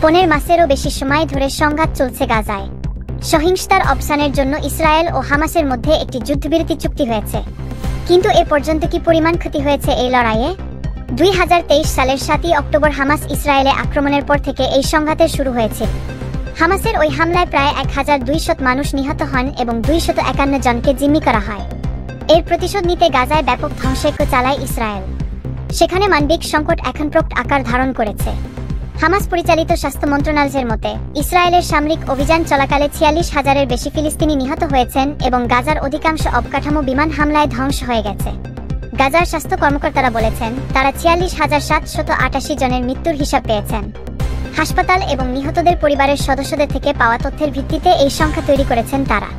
15 মাসেরও বেশি সময় ধরে সংঘাত চলছে গাজায়। সহিংসতার অবসানের জন্য ইসরায়েল ও হামাসের মধ্যে একটি যুদ্ধবিরতি চুক্তি হয়েছে, কিন্তু এ পর্যন্ত কি পরিমাণ ক্ষতি হয়েছে এই লড়াইয়ে? 2023 সালের 7 অক্টোবর হামাস ইসরায়েলে আক্রমণের পর থেকে এই সংঘাতের শুরু হয়েছে। হামাসের ওই হামলায় প্রায় 1200 মানুষ নিহত হন এবং 251 জনকে জিম্মি করা হয়। এর প্রতিশোধ নিতে গাজায় ব্যাপক ধ্বংসযজ্ঞ চালায় ইসরায়েল। সেখানে মানবিক সংকট এখন প্রকট আকার ধারণ করেছে। হামাস পরিচালিত স্বাস্থ্য মন্ত্রণালয়ের মতে, ইসরায়েলের সামরিক অভিযান চলাকালে 46,000-এর বেশি ফিলিস্তিনি নিহত হয়েছেন এবং গাজার অধিকাংশ অবকাঠামো বিমান হামলায় ধ্বংস হয়ে গেছে। গাজার স্বাস্থ্য কর্মকর্তারা বলেছেন, তারা 46,788 জনের মৃত্যুর হিসাব পেয়েছেন। হাসপাতাল এবং নিহতদের পরিবারের সদস্যদের থেকে পাওয়া তথ্যের ভিত্তিতে এই সংখ্যা তৈরি করেছেন তারা।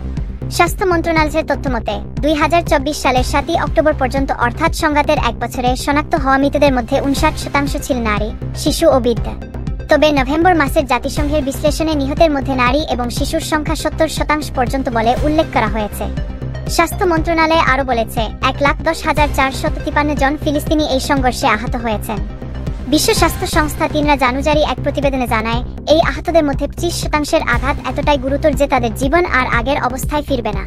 স্বাস্থ্য মন্ত্রণালয়ের তথ্যমতে 2024 সালের 7 অক্টোবর পর্যন্ত, অর্থাৎ সংঘাতের এক বছরে শনাক্ত হওয়া মৃতদের মধ্যে 59% ছিল নারী, শিশু ও বৃদ্ধ। তবে নভেম্বর মাসের জাতিসংঘের বিশ্লেষণে নিহতের মধ্যে নারী এবং শিশুর সংখ্যা 70% পর্যন্ত বলে উল্লেখ করা হয়েছে। স্বাস্থ্য মন্ত্রণালয় আরও বলেছে, 1,10,453 জন ফিলিস্তিনি এই সংঘর্ষে আহত হয়েছেন। বিশ্ব স্বাস্থ্য সংস্থা 3 জানুয়ারি এক প্রতিবেদনে জানায়, এই আহতদের মধ্যে 25%-এর আঘাত এতটাই গুরুতর যে তাদের জীবন আর আগের অবস্থায় ফিরবে না।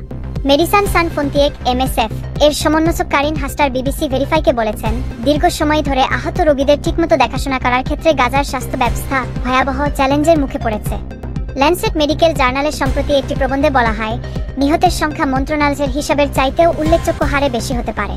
মেডিসান সান ফ্রন্টিয়ের MSF এর সমন্বয়ক কারিন হাস্টার BBC ভেরিফাইকে বলেছেন, দীর্ঘ সময় ধরে আহত রোগীদের ঠিকমতো দেখাশোনা করার ক্ষেত্রে গাজার স্বাস্থ্য ব্যবস্থা ভয়াবহ চ্যালেঞ্জের মুখে পড়েছে। ল্যান্সেট মেডিকেল জার্নালে সম্প্রতি একটি প্রবন্ধে বলা হয়, নিহতের সংখ্যা মন্ত্রণালয়ের হিসাবের চাইতেও উল্লেখযোগ্য হারে বেশি হতে পারে।